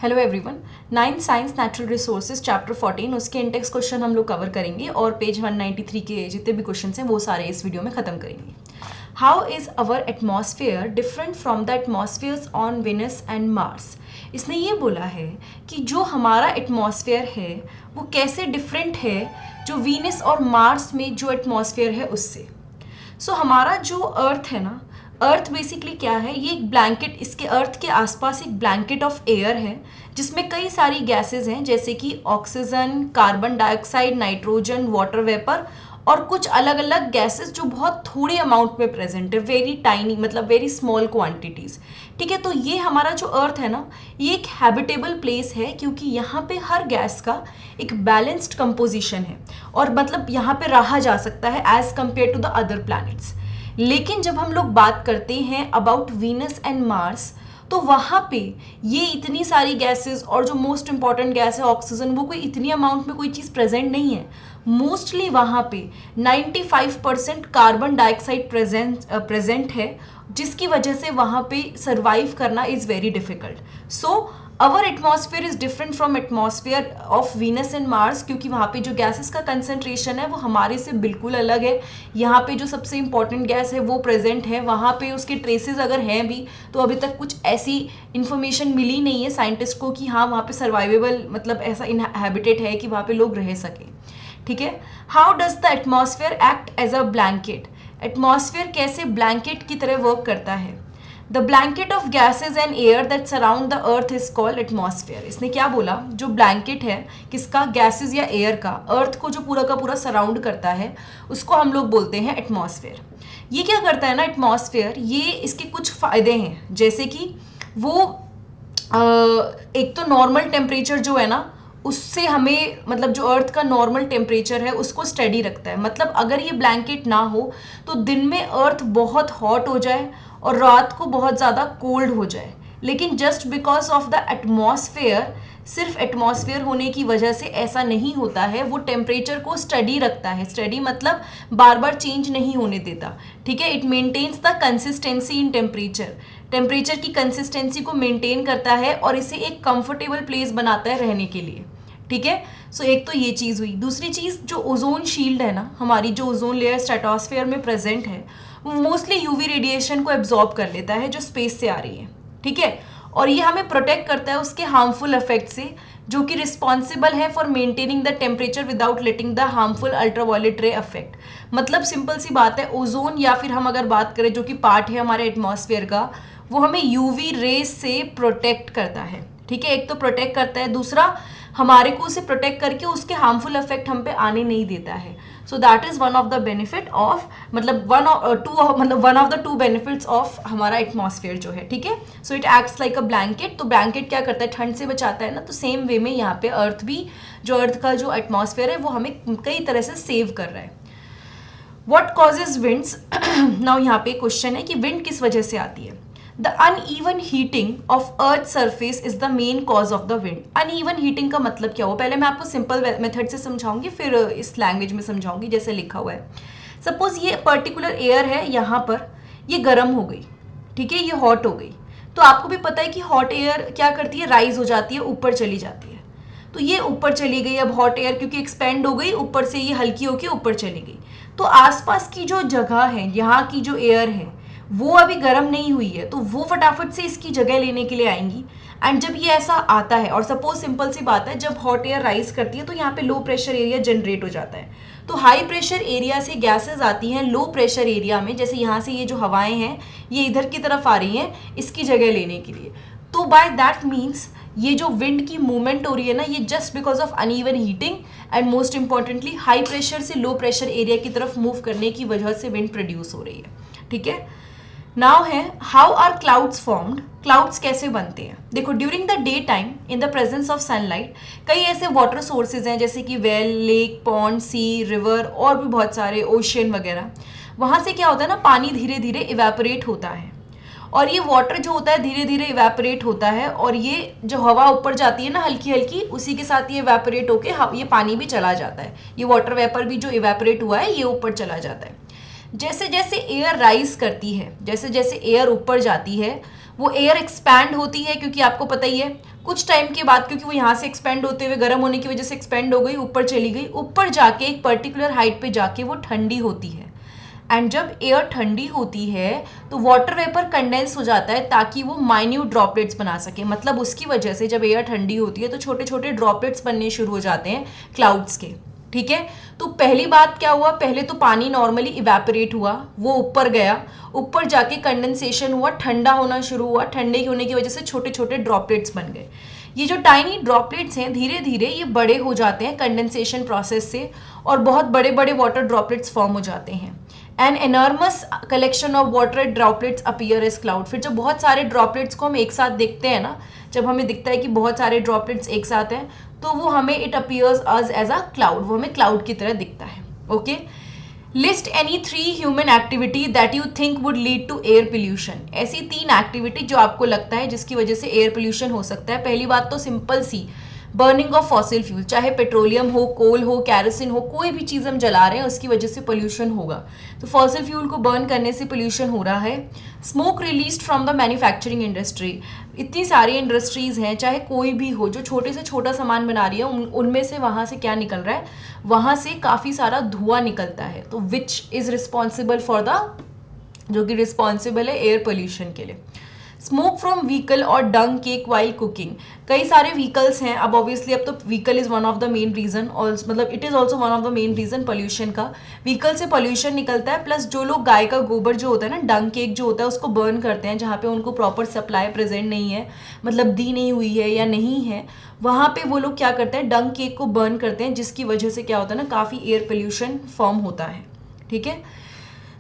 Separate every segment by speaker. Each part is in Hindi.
Speaker 1: Hello everyone. 9th science natural resources chapter 14 उसके इंडेक्स क्वेश्चन हम लोग कवर करेंगे और पेज 193 के जितने भी क्वेश्चन हैं वो सारे इस वीडियो में ख़त्म करेंगे। How is our atmosphere different from the atmospheres on Venus and Mars. इसने ये बोला है कि जो हमारा एटमॉस्फेयर है वो कैसे डिफरेंट है जो वीनस और मार्स में जो एटमॉस्फेयर है उससे। हमारा जो अर्थ है ना, अर्थ बेसिकली क्या है, ये एक ब्लैंकेट, इसके अर्थ के आसपास एक ब्लैंकेट ऑफ एयर है जिसमें कई सारी गैसेस हैं जैसे कि oxygen, carbon dioxide, nitrogen, water vapour और कुछ अलग अलग गैसेस जो बहुत थोड़े अमाउंट में प्रेजेंट है, वेरी टाइनी, मतलब वेरी स्मॉल क्वांटिटीज। ठीक है, तो ये हमारा जो अर्थ है ना, ये एक हैबिटेबल प्लेस है क्योंकि यहाँ पे हर गैस का एक बैलेंस्ड कंपोजिशन है और मतलब यहाँ पे रहा जा सकता है as compare to the other planets. लेकिन जब हम लोग बात करते हैं अबाउट वीनस एंड मार्स, तो वहाँ पे ये इतनी सारी गैसेस और जो मोस्ट इंपॉर्टेंट गैस है ऑक्सीजन, वो कोई इतनी अमाउंट में कोई चीज़ प्रेजेंट नहीं है। मोस्टली वहाँ पे 95% कार्बन डाइऑक्साइड प्रेजेंट है, जिसकी वजह से वहाँ पे सर्वाइव करना is very difficult. So our atmosphere is different from atmosphere of Venus and Mars क्योंकि वहाँ पे जो गैसेस का कंसंट्रेशन है वो हमारे से बिल्कुल अलग है। यहाँ पे जो सबसे इंपॉर्टेंट गैस है वो प्रेजेंट है, वहाँ पे उसके ट्रेसेस अगर हैं भी तो अभी तक कुछ ऐसी इंफॉर्मेशन मिली नहीं है साइंटिस्ट को कि हाँ वहाँ पे सर्वाइवेबल, मतलब ऐसा इनहैबिटेट है कि वहाँ पे लोग रह सकें। ठीक है, how does the atmosphere act as a blanket. Atmosphere कैसे ब्लैंकेट की तरह वर्क करता है। The blanket of gases and air that surround the earth is called atmosphere. इसने क्या बोला, जो ब्लैंकेट है किसका, गैसेज या एयर का, अर्थ को जो पूरा का पूरा सराउंड करता है उसको हम लोग बोलते हैं एटमॉस्फेयर। ये क्या करता है ना एटमॉस्फेयर, ये इसके कुछ फायदे हैं जैसे कि वो एक तो नॉर्मल टेम्परेचर जो है ना उससे हमें, मतलब जो अर्थ का नॉर्मल टेम्परेचर है उसको स्टेडी रखता है। मतलब अगर ये ब्लैंकेट ना हो तो दिन में अर्थ बहुत हॉट हो जाए और रात को बहुत ज़्यादा कोल्ड हो जाए, लेकिन just because of the atmosphere, सिर्फ एटमॉस्फेयर होने की वजह से ऐसा नहीं होता है। वो टेम्परेचर को स्टडी रखता है, स्टडी मतलब बार बार चेंज नहीं होने देता। ठीक है, it maintains the consistency in temperature, temperature की कंसिस्टेंसी को मेंटेन करता है और इसे एक कंफर्टेबल प्लेस बनाता है रहने के लिए। ठीक है, सो एक तो ये चीज़ हुई। दूसरी चीज़, जो ओजोन शील्ड है ना, हमारी जो ओजोन लेयर स्ट्रेटोस्फेयर में प्रेजेंट है वो मोस्टली यूवी रेडिएशन को एब्जॉर्ब कर लेता है जो स्पेस से आ रही है। ठीक है, और ये हमें प्रोटेक्ट करता है उसके हार्मफुल इफेक्ट से, जो कि रिस्पॉन्सिबल है for maintaining the temperature without letting the harmful ultraviolet रे इफेक्ट। मतलब सिंपल सी बात है, ओजोन या फिर हम अगर बात करें जो कि पार्ट है हमारे एटमॉस्फेयर का, वो हमें यूवी रेज से प्रोटेक्ट करता है। ठीक है, एक तो प्रोटेक्ट करता है, दूसरा हमारे को उसे प्रोटेक्ट करके उसके हार्मफुल इफेक्ट हम पे आने नहीं देता है। So that is one of the benefit of, मतलब one of the two benefits of हमारा एटमॉस्फेयर जो है। ठीक है, so it acts like a blanket. तो ब्लैंकेट क्या करता है, ठंड से बचाता है ना, तो सेम वे में यहाँ पे अर्थ भी, जो अर्थ का जो एटमॉस्फेयर है वो हमें कई तरह से सेव कर रहा है। What causes winds. नाउ यहाँ पे क्वेश्चन है कि विंड किस वजह से आती है। The uneven heating of Earth's surface is the main cause of the wind. Uneven heating का मतलब क्या हुआ, पहले मैं आपको सिंपल मेथड से समझाऊंगी फिर इस लैंग्वेज में समझाऊंगी जैसे लिखा हुआ है। सपोज ये पर्टिकुलर एयर है, यहाँ पर ये गर्म हो गई, ठीक है, ये हॉट हो गई। तो आपको भी पता है कि हॉट एयर क्या करती है, राइज हो जाती है, ऊपर चली जाती है। तो ये ऊपर चली गई, अब हॉट एयर क्योंकि एक्सपेंड हो गई, ऊपर से ये हल्की होकर ऊपर चली गई। तो आसपास की जो जगह है, यहाँ की जो एयर है वो अभी गर्म नहीं हुई है, तो वो फटाफट से इसकी जगह लेने के लिए आएंगी। एंड जब ये ऐसा आता है, और सपोज सिंपल सी बात है, जब हॉट एयर राइज करती है तो यहाँ पे लो प्रेशर एरिया जनरेट हो जाता है। तो हाई प्रेशर एरिया से गैसेस आती हैं लो प्रेशर एरिया में, जैसे यहाँ से ये जो हवाएं हैं ये इधर की तरफ आ रही हैं इसकी जगह लेने के लिए। तो बाय दैट मीन्स ये जो विंड की मूवमेंट हो रही है ना, ये just because of uneven heating and most importantly high pressure से लो प्रेशर एरिया की तरफ मूव करने की वजह से विंड प्रोड्यूस हो रही है। ठीक है, नाउ है how are clouds formed. Clouds कैसे बनते हैं, देखो during the day time in the presence of sunlight कई ऐसे वाटर सोर्सेज हैं जैसे कि well, lake, pond, sea, river और भी बहुत सारे ओशियन वगैरह। वहाँ से क्या होता है ना, पानी धीरे धीरे इवेपोरेट होता है और ये वाटर जो होता है धीरे धीरे इवेपोरेट होता है और ये जो हवा ऊपर जाती है ना हल्की हल्की, उसी के साथ ये इवेपोरेट होके ये पानी भी चला जाता है। ये वाटर वेपर भी जो इवेपोरेट हुआ है ये ऊपर चला जाता है। जैसे जैसे एयर राइज करती है, जैसे जैसे एयर ऊपर जाती है, वो एयर एक्सपैंड होती है क्योंकि आपको पता ही है कुछ टाइम के बाद, क्योंकि वो यहाँ से एक्सपेंड होते हुए गर्म होने की वजह से एक्सपेंड हो गई, ऊपर चली गई, ऊपर जाके एक पर्टिकुलर हाइट पे जाके वो ठंडी होती है। एंड जब एयर ठंडी होती है तो वाटर वेपर कंडेंस हो जाता है ताकि वो माइन्यूट ड्रॉपलेट्स बना सके। मतलब उसकी वजह से जब एयर ठंडी होती है तो छोटे छोटे ड्रॉपलेट्स बनने शुरू हो जाते हैं क्लाउड्स के। ठीक है, तो पहली बात क्या हुआ, पहले तो पानी नॉर्मली इवेपोरेट हुआ, वो ऊपर गया, ऊपर जाके कंडेंसेशन हुआ, ठंडा होना शुरू हुआ, ठंडे होने की वजह से छोटे छोटे ड्रॉपलेट्स बन गए। ये जो टाइनी ड्रॉपलेट्स हैं धीरे धीरे ये बड़े हो जाते हैं कंडेंसेशन प्रोसेस से और बहुत बड़े बड़े वाटर ड्रॉपलेट्स फॉर्म हो जाते हैं। An enormous collection of water droplets appear as cloud. फिर जब बहुत सारे ड्रॉपलेट्स को हम एक साथ देखते हैं ना, जब हमें दिखता है कि बहुत सारे ड्रॉपलेट्स एक साथ हैं तो वो हमें it appears us as a cloud, वो हमें क्लाउड की तरह दिखता है। Okay, list any 3 human activity that you think would lead to air pollution. ऐसी 3 एक्टिविटी जो आपको लगता है जिसकी वजह से एयर पोल्यूशन हो सकता है। पहली बात तो सिंपल सी, बर्निंग ऑफ फॉसिल फ्यूल, चाहे पेट्रोलियम हो, कोल हो, कैरोसिन हो, कोई भी चीज़ हम जला रहे हैं उसकी वजह से पोल्यूशन होगा, तो फॉसिल फ्यूल को बर्न करने से पोल्यूशन हो रहा है। Smoke released from the manufacturing industry, इतनी सारी इंडस्ट्रीज़ हैं, चाहे कोई भी हो, जो छोटे से छोटा सामान बना रही है उनमें से वहाँ से क्या निकल रहा है, वहाँ से काफ़ी सारा धुआं निकलता है, तो which is responsible for the, जो कि रिस्पॉन्सिबल है एयर पोल्यूशन के लिए। स्मोक फ्रॉम व्हीकल और डंग केक वाइल कुकिंग, कई सारे व्हीकल्स हैं, अब ऑब्वियसली अब तो vehicle is one of the main reason, मतलब it is also one of the main reason pollution का। व्हीकल से पोल्यूशन निकलता है, प्लस जो लोग गाय का गोबर जो होता है ना, डंग केक जो होता है, उसको बर्न करते हैं जहाँ पे उनको प्रॉपर सप्लाई प्रेजेंट नहीं है, मतलब दी नहीं हुई है या नहीं है, वहाँ पे वो लोग क्या करते हैं, डंग केक को बर्न करते हैं, जिसकी वजह से क्या होता है ना, काफ़ी एयर पोल्यूशन फॉर्म होता है। ठीक है,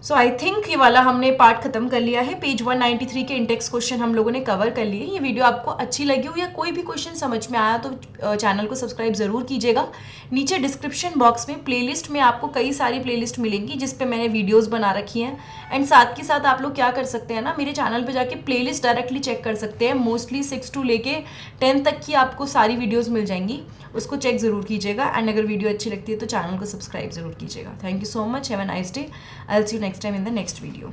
Speaker 1: सो आई थिंक ये वाला हमने पार्ट खत्म कर लिया है। पेज 193 के इंडेक्स क्वेश्चन हम लोगों ने कवर कर लिए। ये वीडियो आपको अच्छी लगी हो या कोई भी क्वेश्चन समझ में आया तो चैनल को सब्सक्राइब ज़रूर कीजिएगा। नीचे डिस्क्रिप्शन बॉक्स में प्लेलिस्ट में आपको कई सारी प्लेलिस्ट मिलेंगी जिस पे मैंने वीडियोस बना रखी हैं। एंड साथ के साथ आप लोग क्या कर सकते हैं ना, मेरे चैनल पे जाके प्लेलिस्ट डायरेक्टली चेक कर सकते हैं। मोस्टली 6 to लेके 10 तक की आपको सारी वीडियोज़ मिल जाएंगी, उसको चेक ज़रूर कीजिएगा। एंड अगर वीडियो अच्छी लगती है तो चैनल को सब्सक्राइब ज़रूर कीजिएगा। Thank you so much, have a nice day, I will see you next time in the next video.